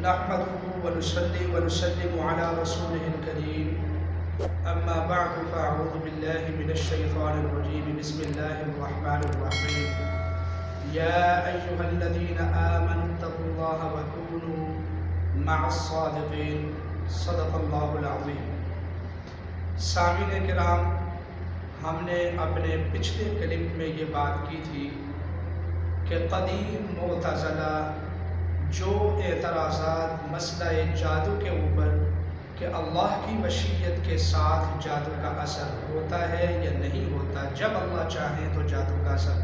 نحمده ونصلي ونسلم على رسوله الكريم اما بعد فاعوذ بالله من الشيطان الرجيم بسم الله الرحمن الرحيم يا ايها الذين آمنوا اتقوا الله وكونوا مع الصادقين صدق الله العظيم۔ سامعین کرام، ہم نے اپنے پچھلے کلپ میں یہ بات کی تھی کہ قدیم معتزلہ جو اعتراضات مسئلہ جادو کے اوپر کہ اللہ کی مشیت کے ساتھ جادو کا اثر ہوتا ہے یا نہیں ہوتا، جب اللہ چاہے تو جادو کا اثر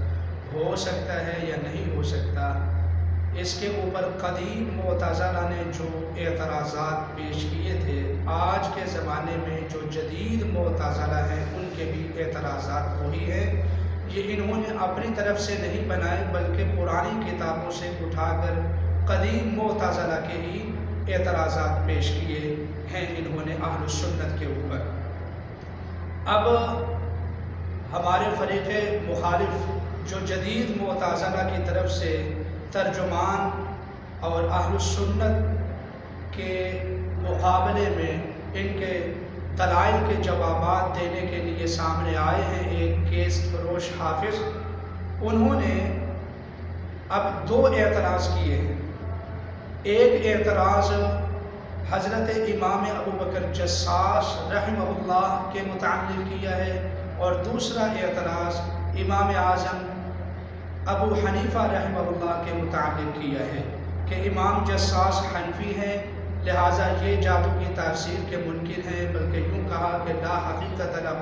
ہو سکتا ہے یا نہیں ہو سکتا، اس کے اوپر قدیم معتزلہ نے جو اعتراضات پیش کیے تھے، آج کے زمانے میں جو جدید معتزلہ ہیں ان کے بھی اعتراضات وہی ہیں۔ یہ انہوں نے اپنی طرف سے نہیں بنائے بلکہ پرانی کتابوں سے اٹھا کر قدیم معتزلہ کے ہی اعتراضات پیش کیے ہیں انہوں نے اہل السنت کے اوپر۔ اب ہمارے فریق مخالف جو جدید معتزلہ کی طرف سے ترجمان اور اہل السنت کے مقابلے میں ان کے دلائل کے جوابات دینے کے لیے سامنے آئے ہیں ایک کیس فروش حافظ، انہوں نے اب دو اعتراض کیے ہیں۔ ایک اعتراض حضرت امام ابو بکر جساس رحمہ اللہ کے متعلق کیا ہے اور دوسرا اعتراض امام اعظم ابو حنیفہ رحمہ اللہ کے متعلق کیا ہے کہ امام جساس حنفی ہیں، لہٰذا یہ جادو کی تفسیر کے منکر ہیں، بلکہ یوں کہا کہ لا حقیقت لہ،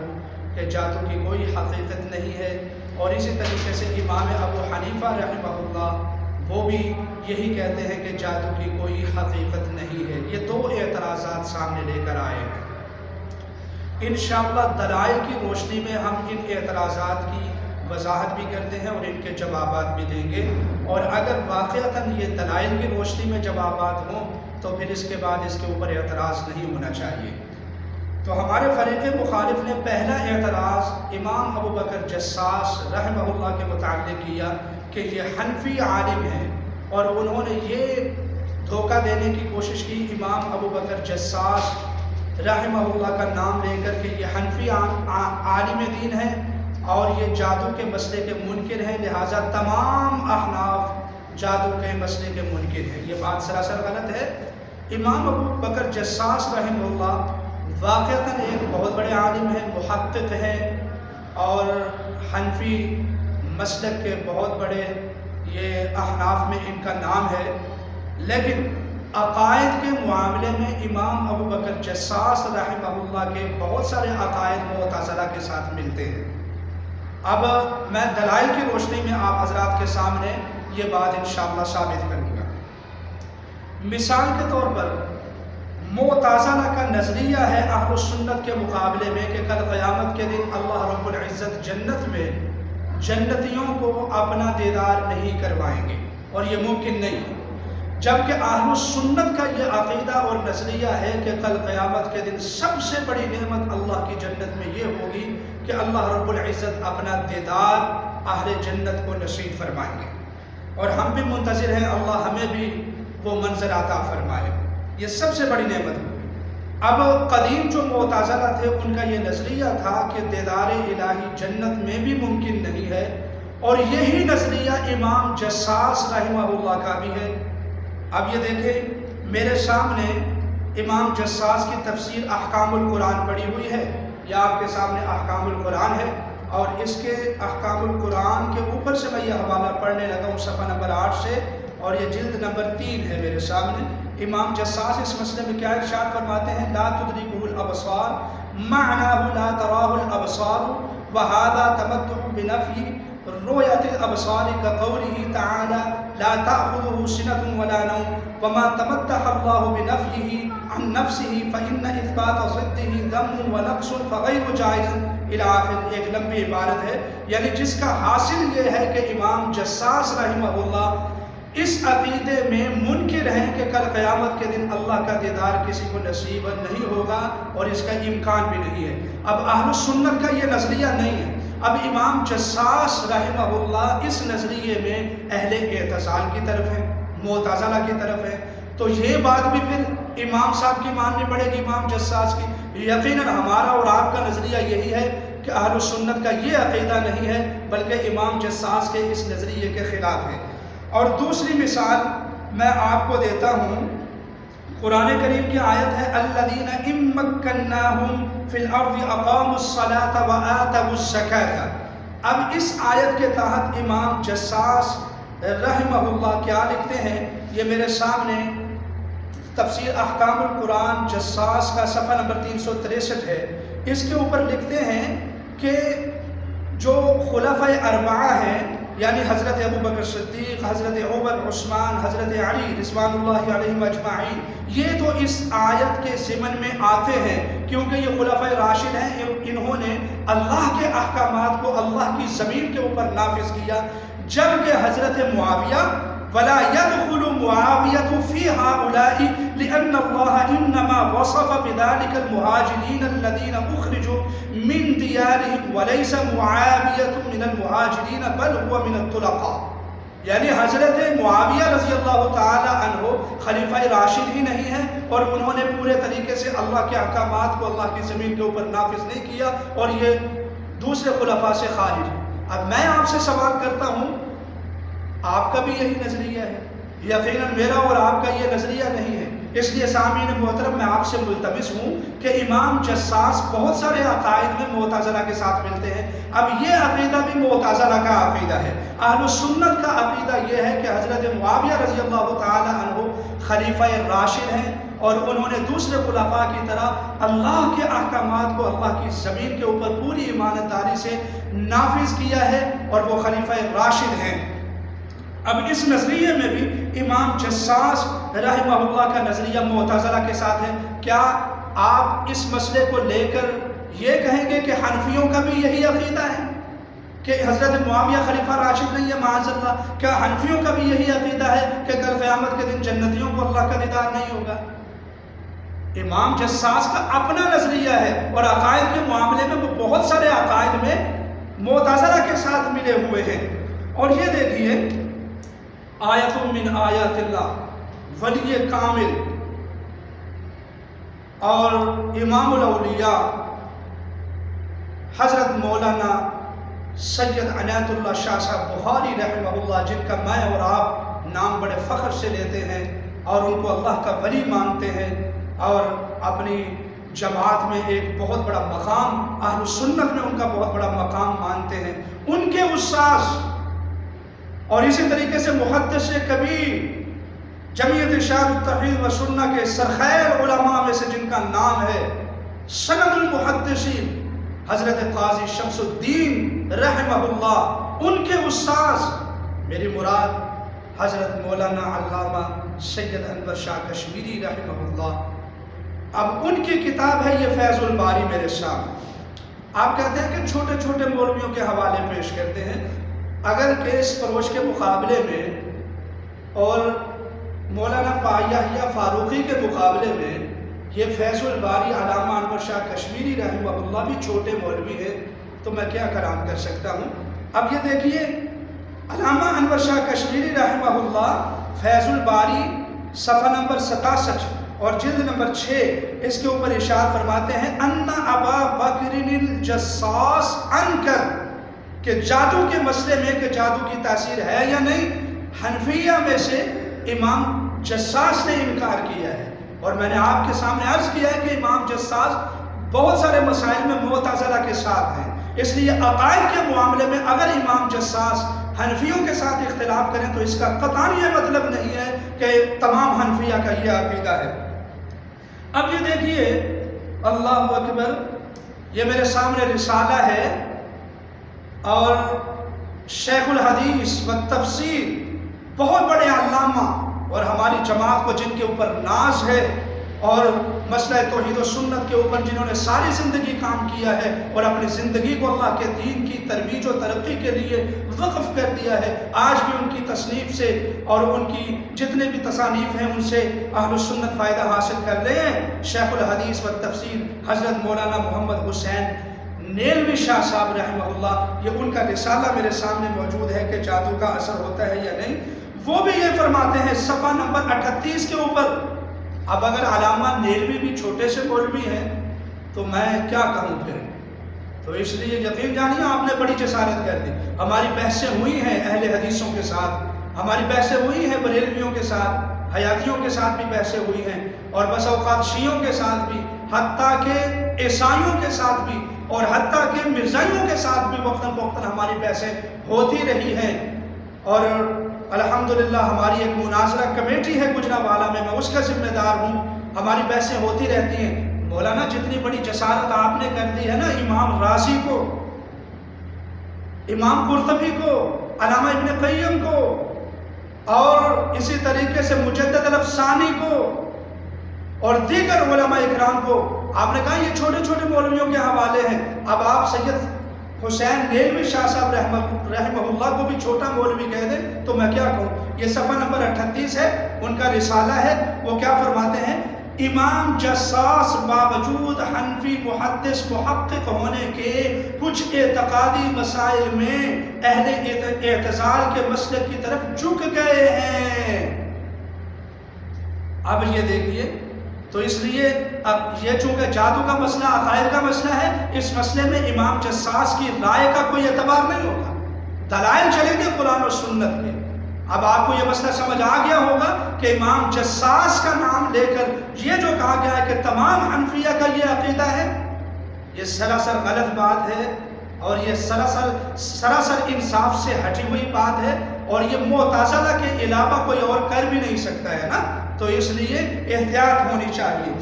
کہ جادو کی کوئی حقیقت نہیں ہے۔ اور اسی طریقے سے امام ابو حنیفہ رحمہ اللہ وہ بھی یہی کہتے ہیں کہ جادو کی کوئی حقیقت نہیں ہے۔ یہ دو اعتراضات سامنے لے کر آئے ہیں۔ انشاءاللہ دلائل کی روشنی میں ہم ان اعتراضات کی وضاحت بھی کرتے ہیں اور ان کے جوابات بھی دیں گے، اور اگر واقعتاً یہ دلائل کی روشنی میں جوابات ہوں تو پھر اس کے بعد اس کے اوپر اعتراض نہیں ہونا چاہیے۔ تو ہمارے فریق مخالف نے پہلا اعتراض امام ابو بکر جساس رحمہ اللہ کے متعلق کیا کہ یہ حنفی عالم ہیں، اور انہوں نے یہ دھوکہ دینے کی کوشش کی امام ابو بکر جساس رحمہ اللہ کا نام لے کر کہ یہ حنفی عالم دین ہیں اور یہ جادو کے مسئلے کے منکر ہیں، لہٰذا تمام احناف جادو کے مسئلے کے منکر ہیں۔ یہ بات سراسر غلط ہے۔ امام ابو بکر جساس رحمہ اللہ واقعتاً ایک بہت بڑے عالم ہیں، محقق ہیں، اور حنفی مسلک کے بہت بڑے یہ احناف میں ان کا نام ہے، لیکن عقائد کے معاملے میں امام ابو بکر جساس رحمہ اللہ کے بہت سارے عقائد معتزلہ کے ساتھ ملتے ہیں۔ اب میں دلائل کی روشنی میں آپ حضرات کے سامنے یہ بات انشاءاللہ ثابت کروں گا۔ مثال کے طور پر معتزلہ کا نظریہ ہے اہل السنت کے مقابلے میں کہ کل قیامت کے دن اللہ رب العزت جنت میں جنتیوں کو اپنا دیدار نہیں کروائیں گے، اور یہ ممکن نہیں ہے، جبکہ اہل السنت کا یہ عقیدہ اور نظریہ ہے کہ کل قیامت کے دن سب سے بڑی نعمت اللہ کی جنت میں یہ ہوگی کہ اللہ رب العزت اپنا دیدار اہل جنت کو نصیب فرمائیں گے، اور ہم بھی منتظر ہیں اللہ ہمیں بھی وہ منظر عطا فرمائے، یہ سب سے بڑی نعمت ہوگی۔ اب قدیم جو معتزلہ تھے ان کا یہ نظریہ تھا کہ دیدار الہی جنت میں بھی ممکن نہیں ہے، اور یہی نظریہ امام جساس رحمہ اللہ کا بھی ہے۔ اب یہ دیکھیں میرے سامنے امام جساس کی تفسیر احکام القرآن پڑھی ہوئی ہے، یا آپ کے سامنے احکام القرآن ہے، اور اس کے احکام القرآن کے اوپر سے میں یہ حوالہ پڑھنے لگا ہوں صفحہ نمبر 8 سے، اور یہ جلد نمبر 3 ہے میرے سامنے۔ امام جساس اس مسئلے میں کیا ارشاد فرماتے ہیں؟ لا تدرکہ الابصار معناہ لا تراہ الابصار وہذا تمتع بنفی رؤیت الابصار كقوله تعالی لا تأخذه سنة ولا نوم وما تمتع اللہ بنفیہ عن نفسه فإن اثبات ضده ذم ونقص فغیر جائز الى آخر۔ ایک لمبی عبارت ہے، یعنی جس کا حاصل یہ ہے کہ امام جساس رحمہ اللہ اس عقیدے میں منکر ہیں کہ کل قیامت کے دن اللہ کا دیدار کسی کو نصیب نہیں ہوگا، اور اس کا امکان بھی نہیں ہے۔ اب اہل سنت کا یہ نظریہ نہیں ہے۔ اب امام جساس رحمہ اللہ اس نظریے میں اہل اعتزال کی طرف ہیں، معتزلہ کی طرف ہے، تو یہ بات بھی پھر امام صاحب کی ماننی پڑے گی، امام جساس کی۔ یقیناً ہمارا اور آپ کا نظریہ یہی ہے کہ اہل السنت کا یہ عقیدہ نہیں ہے، بلکہ امام جساس کے اس نظریے کے خلاف ہے۔ اور دوسری مثال میں آپ کو دیتا ہوں، قرآن کریم کی آیت ہے الذین ان مکناہم فی الارض اقاموا الصلاۃ وآتوا الزکاۃ۔ اب اس آیت کے تحت امام جساس رحمہ اللہ کیا لکھتے ہیں، یہ میرے سامنے تفسیر احکام القرآن جساس کا صفحہ نمبر 363 ہے۔ اس کے اوپر لکھتے ہیں کہ جو خلفائے اربعہ ہیں، یعنی حضرت ابوبکر صدیق، حضرت عمر، عثمان، حضرت علی رضوان اللہ علیہم اجمعین، یہ تو اس آیت کے ضمن میں آتے ہیں کیونکہ یہ خلفائے راشد ہیں، انہوں نے اللہ کے احکامات کو اللہ کی زمین کے اوپر نافذ کیا، جبکہ حضرت معاویہ وَلَا يَدْخُلُ مُعَاوِيَةُ فِي هَؤُلَاءِ لِأَنَّ اللَّهَ إِنَّمَا وَصَفَ بِذَلِكَ الْمُهَاجِرِينَ الَّذِينَ أُخْرِجُوا مِنْ دِيَارِهِمْ وَلَيْسَ مُعَاوِيَةٌ مِنَ الْمُهَاجِرِينَ بَلْ هُوَ مِنَ الطُّلَقَاء۔ یعنی حضرت معاویہ رضی اللہ تعالی عنہ خلیفہ راشد ہی نہیں ہیں، اور انہوں نے پورے طریقے سے اللہ کے احکامات کو اللہ کی زمین کے اوپر نافذ نہیں کیا، اور یہ دوسرے خلفاء سے خارج ہیں۔ اب میں آپ سے سوال کرتا ہوں، آپ کا بھی یہی نظریہ ہے؟ یقیناً میرا اور آپ کا یہ نظریہ نہیں ہے۔ اس لیے سامعین محترم، میں آپ سے ملتمس ہوں کہ امام جساس بہت سارے عقائد میں معتزلہ کے ساتھ ملتے ہیں۔ اب یہ عقیدہ بھی معتزلہ کا عقیدہ ہے۔ اہل السنت کا عقیدہ یہ ہے کہ حضرت معاویہ رضی اللہ تعالی عنہ خلیفہ راشد ہیں، اور انہوں نے دوسرے خلفاء کی طرح اللہ کے احکامات کو اللہ کی زمین کے اوپر پوری ایمانداری سے نافذ کیا ہے، اور وہ خلیفہ راشد ہیں۔ اب اس نظریے میں بھی امام جساس رحمہ اللہ کا نظریہ معتزلہ کے ساتھ ہے۔ کیا آپ اس مسئلے کو لے کر یہ کہیں گے کہ حنفیوں کا بھی یہی عقیدہ ہے کہ حضرت معاویہ خلیفہ راشد نہیں ہے معاذ اللہ؟ کیا حنفیوں کا بھی یہی عقیدہ ہے کہ کل قیامت کے دن جنتیوں کو اللہ کا دیدار نہیں ہوگا؟ امام جساس کا اپنا نظریہ ہے، اور عقائد کے معاملے میں وہ بہت سارے عقائد میں معتزلہ کے ساتھ ملے ہوئے ہیں۔ اور یہ دیکھیے، آیت من آیات اللہ، ولی کامل اور امام الاولیاء حضرت مولانا سید عنایت اللہ شاہ صاحب بخاری رحمہ اللہ، جن کا میں اور آپ نام بڑے فخر سے لیتے ہیں اور ان کو اللہ کا ولی مانتے ہیں، اور اپنی جماعت میں ایک بہت بڑا مقام، اہل سنت میں ان کا بہت بڑا مقام مانتے ہیں، ان کے استاذ اور اسی طریقے سے محدث کبیر جمعیت ارشاد التوحید و سنہ کے سرخیر علماء میں سے جن کا نام ہے سند المحدثین حضرت قاضی شمس الدین رحمہ اللہ، ان کے استاذ میری مراد حضرت مولانا علامہ سید انور شاہ کشمیری رحمہ اللہ۔ اب ان کی کتاب ہے یہ فیض الباری میرے سامنے۔ آپ کہتے ہیں کہ چھوٹے چھوٹے مولویوں کے حوالے پیش کرتے ہیں، اگر کیس فروش کے مقابلے میں اور مولانا یحییٰ فاروقی کے مقابلے میں یہ فیض الباری علامہ انور شاہ کشمیری رحمہ اللہ بھی چھوٹے مولوی ہیں، تو میں کیا کلام کر سکتا ہوں؟ اب یہ دیکھیے، علامہ انور شاہ کشمیری رحمہ اللہ فیض الباری صفحہ نمبر 67 اور جلد نمبر 6 اس کے اوپر ارشاد فرماتے ہیں ان ابا بکر الجساس انکر، کہ جادو کے مسئلے میں کہ جادو کی تاثیر ہے یا نہیں، حنفیہ میں سے امام جساس نے انکار کیا ہے۔ اور میں نے آپ کے سامنے عرض کیا ہے کہ امام جساس بہت سارے مسائل میں معتزلہ کے ساتھ ہیں، اس لیے عقائد کے معاملے میں اگر امام جساس حنفیوں کے ساتھ اختلاف کریں تو اس کا قطعاً یہ مطلب نہیں ہے کہ تمام حنفیہ کا یہ عقیدہ ہے۔ اب یہ دیکھیے، اللہ اکبر، یہ میرے سامنے رسالہ ہے، اور شیخ الحدیث و تفسیر بہت بڑے علامہ اور ہماری جماعت کو جن کے اوپر ناز ہے، اور مسئلہ توحید و سنت کے اوپر جنہوں نے ساری زندگی کام کیا ہے اور اپنی زندگی کو اللہ کے دین کی ترویج و ترقی کے لیے وقف کر دیا ہے، آج بھی ان کی تصنیف سے اور ان کی جتنے بھی تصانیف ہیں ان سے اہل السنت فائدہ حاصل کر رہے ہیں۔ شیخ الحدیث و تفسیر حضرت مولانا محمد حسین نیلوی شاہ صاحب رحمہ اللہ، یہ ان کا رسالہ میرے سامنے موجود ہے کہ جادو کا اثر ہوتا ہے یا نہیں۔ وہ بھی یہ فرماتے ہیں صفحہ نمبر 38 کے اوپر. اب اگر علامہ نیلوی بھی چھوٹے سے مولوی ہیں تو میں کیا کہوں پھر. تو اس لیے یقین جانیے آپ نے بڑی جسارت کر دی. ہماری بحثیں ہوئی ہیں اہل حدیثوں کے ساتھ، ہماری بحثیں ہوئی ہیں بریلویوں کے ساتھ، حیاتیوں کے ساتھ بھی بحثیں ہوئی ہیں، اور بس اوقات شیعوں کے ساتھ بھی، حتیٰ کہ عیسائیوں کے ساتھ بھی، اور حتیٰ کہ مرزائیوں کے ساتھ بھی وقتاً فوقتاً ہماری بحثیں ہوتی رہی ہیں. اور الحمدللہ ہماری ایک مناظرہ کمیٹی ہے گجرانوالہ میں اس کا ذمہ دار ہوں. ہماری بحثیں ہوتی رہتی ہیں. مولانا جتنی بڑی جسارت آپ نے کر دی ہے نا امام رازی کو، امام قرطبی کو، علامہ ابن قیم کو، اور اسی طریقے سے مجدد الافسانی کو اور دیگر علماء اکرام کو، آپ نے کہا یہ چھوٹے چھوٹے مولویوں کے حوالے ہیں. اب آپ سید حسین نیلوی شاہ صاحب رحمہ اللہ کو بھی چھوٹا مولوی کہہ دیں تو میں کیا کہوں. یہ صفحہ نمبر 38 ہے، ان کا رسالہ ہے. وہ کیا فرماتے ہیں؟ امام جساس باوجود حنفی محدث محقق ہونے کے کچھ اعتقادی مسائل میں اہل اعتزال کے مسلک کی طرف جھک گئے ہیں. اب یہ دیکھیے، تو اس لیے اب یہ چونکہ جادو کا مسئلہ عقائد کا مسئلہ ہے، اس مسئلے میں امام جساس کی رائے کا کوئی اعتبار نہیں ہوگا. دلائل چلیں گے قرآن و سنت کے. اب آپ کو یہ مسئلہ سمجھ آ گیا ہوگا کہ امام جساس کا نام لے کر یہ جو کہا گیا ہے کہ تمام حنفیہ کا یہ عقیدہ ہے، یہ سراسر غلط بات ہے، اور یہ سراسر انصاف سے ہٹی ہوئی بات ہے، اور یہ معتزلہ کے علاوہ کوئی اور کر بھی نہیں سکتا ہے نا. تو اس لیے احتیاط ہونی چاہیے.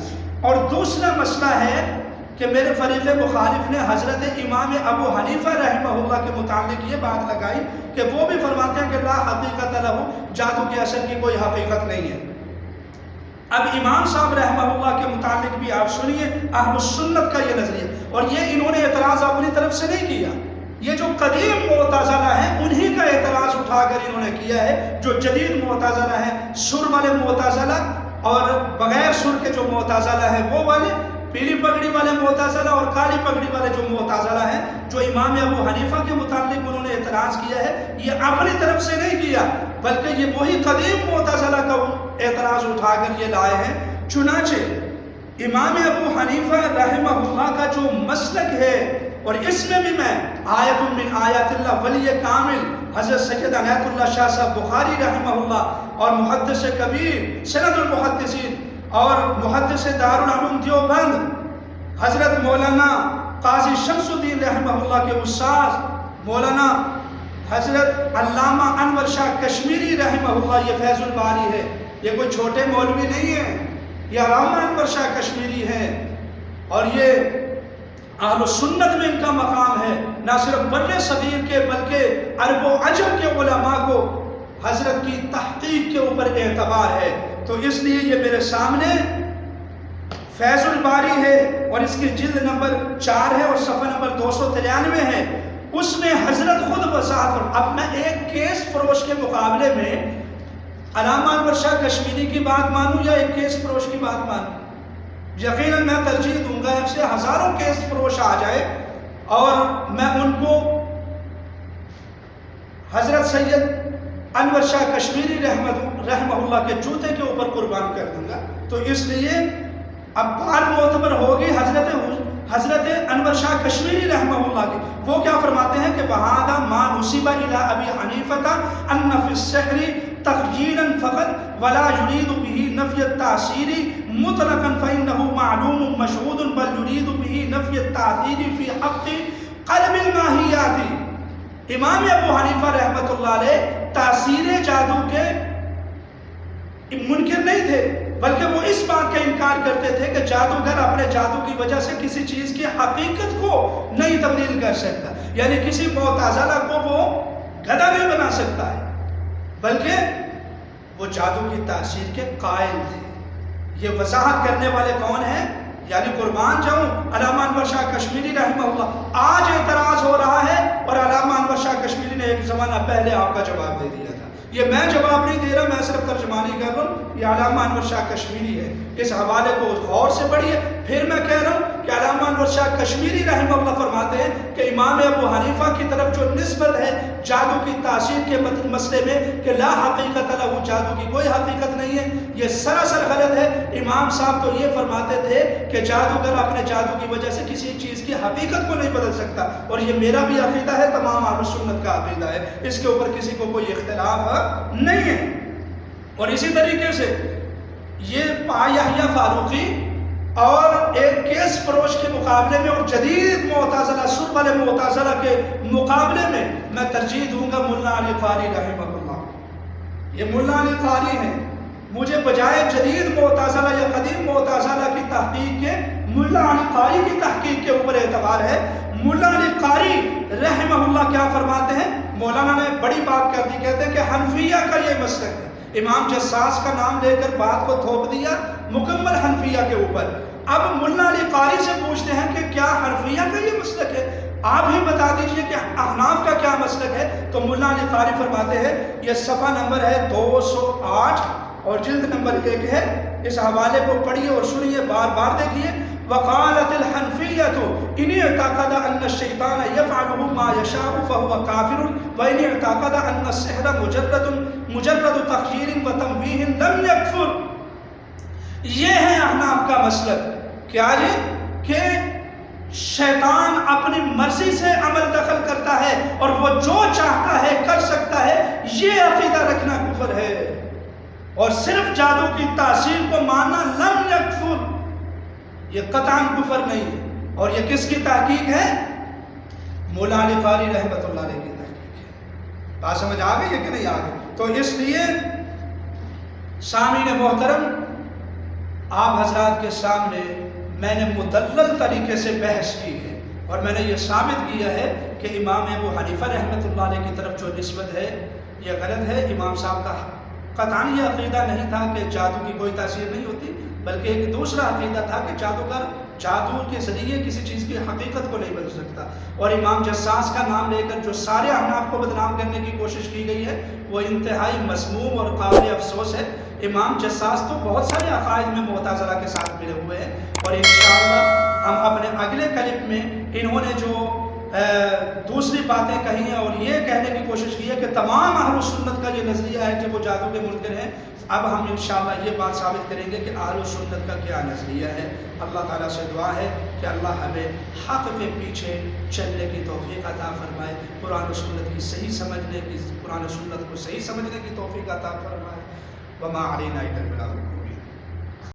اور دوسرا مسئلہ ہے کہ میرے فریق مخالف نے حضرت امام ابو حنیفہ رحمہ اللہ کے متعلق یہ بات لگائی کہ وہ بھی فرماتے ہیں کہ لا حقیقت لہو، جادو کے اثر کی کوئی حقیقت نہیں ہے. اب امام صاحب رحمہ اللہ کے متعلق بھی آپ سنیے اہل السنت کا یہ نظریہ، اور یہ انہوں نے اعتراض اپنی طرف سے نہیں کیا. یہ جو قدیم معتزلہ ہیں انہی کا اعتراض اٹھا کر انہوں نے کیا ہے. جو جدید معتزلہ ہیں، سر والے معتزلہ اور بغیر سر کے جو معتزلہ ہیں وہ والے، پیلی پگڑی والے معتزلہ اور کالی پگڑی والے جو معتزلہ ہیں، جو امام ابو حنیفہ کے متعلق انہوں نے اعتراض کیا ہے، یہ اپنی طرف سے نہیں کیا بلکہ یہ وہی قدیم معتزلہ کا اعتراض اٹھا کر یہ لائے ہیں. چنانچہ امام ابو حنیفہ رحمہ اللہ کا جو مسلک ہے، اور اس میں بھی میں آیت من آیات اللہ ولی کامل حضرت سید عنایت اللہ شاہ صاحب بخاری رحمہ اللہ اور محدث کبیر سند المحدثین اور محدث دارالعلوم دیوبند حضرت مولانا قاضی شمس الدین رحمہ اللہ کے استاد مولانا حضرت علامہ انور شاہ کشمیری رحمہ اللہ، یہ فیض الباری ہے، یہ کوئی چھوٹے مولوی نہیں ہے، یہ علامہ انور شاہ کشمیری ہے، اور یہ اہل السنت میں ان کا مقام ہے. نہ صرف بر صغیر کے بلکہ عرب و عجم کے علماء کو حضرت کی تحقیق کے اوپر اعتبار ہے. تو اس لیے یہ میرے سامنے فیض الباری ہے، اور اس کی جلد نمبر 4 ہے اور صفحہ نمبر 293 ہے. اس میں حضرت خود وضاحت. اب میں ایک کیس فروش کے مقابلے میں علامہ انور شاہ کشمیری کی بات مانوں یا ایک کیس فروش کی بات مانوں؟ یقیناً میں ترجیح دوں گا اب سے ہزاروں کیس فروش آ جائے اور میں ان کو حضرت سید انور شاہ کشمیری رحمہ اللہ کے جوتے کے اوپر قربان کر دوں گا. تو اس لیے اب بات معتبر ہوگی حضرت انور شاہ کشمیری رحمہ اللہ کی. وہ کیا فرماتے ہیں کہ وَهَذَا مَا نُسِبَ إِلَىٰ أَبِي حَنِيفَةَ أَنَّ فِي السِّحْرِ تَخْجِيلًا فَقَدْ وَلَا يُرِيدُ بِهِ نَفْيَ التَّعْصِيرِ مُطْلَقًا فَإِنَّهُ مَعْلُومٌ مَشْهُودٌ بَلْ يُرِيدُ بِهِ نَفْيَ التَّعْصِيرِ فِي حَقِّ قَلْبِ الْمَاهِيَّاتِ. امام ابو حنیفہ رحمۃ اللہ علیہ تاثیر جادو کے منکر نہیں تھے، بلکہ وہ اس بات کا انکار کرتے تھے کہ جادوگر اپنے جادو کی وجہ سے کسی چیز کی حقیقت کو نہیں تبدیل کر سکتا، یعنی کسی معتزلہ کو وہ گدھا نہیں بنا سکتا ہے، بلکہ وہ جادو کی تاثیر کے قائل تھے. یہ وضاحت کرنے والے کون ہیں؟ یعنی قربان جاؤں علامہ انور شاہ کشمیری رحمہ اللہ. آج اعتراض ہو رہا ہے اور علامہ انور شاہ کشمیری نے ایک زمانہ پہلے آپ کا جواب دے دیا تھا. یہ میں جواب نہیں دے رہا، میں صرف ترجمانی کر رہا ہوں. یہ علامہ انور شاہ کشمیری ہے. اس حوالے کو غور سے پڑھیے. پھر میں کہہ رہا ہوں کہ علامہ انور شاہ کشمیری رحمہ اللہ فرماتے ہیں کہ امام ابو حنیفہ کی طرف جو نسبت ہے جادو کی تاثیر کے مسئلے میں کہ لا حقیقت لہو، جادو کی کوئی حقیقت نہیں ہے، یہ سراسر غلط ہے۔ امام صاحب تو یہ فرماتے تھے کہ جادوگر اپنے جادو کی وجہ سے کسی چیز کی حقیقت کو نہیں بدل سکتا، اور یہ میرا بھی عقیدہ ہے، تمام اہل سنت کا عقیدہ ہے، اس کے اوپر کسی کو کوئی اختلاف نہیں ہے۔ اور اسی طریقے سے یہ یحییٰ فاروقی اور ایک کیس فروش کے مقابلے میں اور جدید معتزلہ سر والے معتزلہ کے مقابلے میں ترجیح دوں گا ملا علی قاری رحمہ اللہ۔ یہ ملا علی قاری ہیں، مجھے بجائے جدید معتزلہ یا قدیم معتزلہ کی تحقیق کے ملا علی قاری کی تحقیق کے اوپر اعتبار ہے۔ ملا علی قاری رحمہ اللہ کیا فرماتے ہیں؟ مولانا نے بڑی بات کر دی، کہتے ہیں کہ حنفیہ کا یہ مسلک ہے۔ امام جساس کا نام لے کر بات کو تھوپ دیا مکمل حنفیہ کے اوپر۔ اب ملا علی قاری سے پوچھتے ہیں کہ کیا حنفیہ کا یہ مسلک ہے؟ آپ ہی بتا دیجئے کہ احناف کا کیا مسلک ہے؟ تو ملا علی قاری فرماتے ہیں، یہ صفحہ نمبر ہے 208 اور جلد نمبر 1 ہے، اس حوالے کو پڑھیے اور سنیے، بار بار دیکھیے۔ وقالت الحنفیۃ ان اعتقد ان الشیطان یفعل ما یشاء فهو کافر وان اعتقد ان السحر مجرد تخییر و تمویہ لم یکفر۔ یہ ہے احناف کا مسلک، کیا کہ شیطان اپنی مرضی سے عمل دخل کرتا ہے اور وہ جو چاہتا ہے کر سکتا ہے، یہ عقیدہ رکھنا کفر ہے، اور صرف جادو کی تاثیر کو ماننا لم یکفر، یہ قطعاً کفر نہیں ہے۔ اور یہ کس کی تحقیق ہے؟ مولا علی قاری رحمۃ اللہ علیہ کی تحقیق ہے۔ بات سمجھ آ گئی ہے کہ نہیں آ گئی؟ تو اس لیے سامعین محترم، آپ حضرات کے سامنے میں نے مدلل طریقے سے بحث کی ہے، اور میں نے یہ ثابت کیا ہے کہ امام ابو حنیفہ رحمۃ اللہ علیہ کی طرف جو نسبت ہے یہ غلط ہے۔ امام صاحب کا قطعاً یہ عقیدہ نہیں تھا کہ جادو کی کوئی تاثیر نہیں ہوتی، بلکہ ایک دوسرا عقیدہ تھا کہ جادوگر جادو کے ذریعے کسی چیز کی حقیقت کو نہیں بدل سکتا۔ اور امام جساس کا نام لے کر جو سارے احناف کو بدنام کرنے کی کوشش کی گئی ہے وہ انتہائی مذموم اور قابل افسوس ہے۔ امام جساس تو بہت سارے عقائد میں معتزلہ کے ساتھ ملے ہوئے ہیں، اور انشاءاللہ ہم اپنے اگلے کلپ میں انہوں نے جو دوسری باتیں کہی ہیں اور یہ کہنے کی کوشش کی ہے کہ تمام اہل سنت کا یہ نظریہ ہے کہ وہ جادو کے منکر ہیں، اب ہم انشاءاللہ یہ بات ثابت کریں گے کہ اہل سنت کا کیا نظریہ ہے۔ اللہ تعالیٰ سے دعا ہے کہ اللہ ہمیں حق کے پیچھے چلنے کی توفیق عطا فرمائے، قرآن و سنت کی صحیح سمجھنے کی، قرآن و سنت کو صحیح سمجھنے کی توفیق عطا فرمائے۔ وما علینا الا البلاغ۔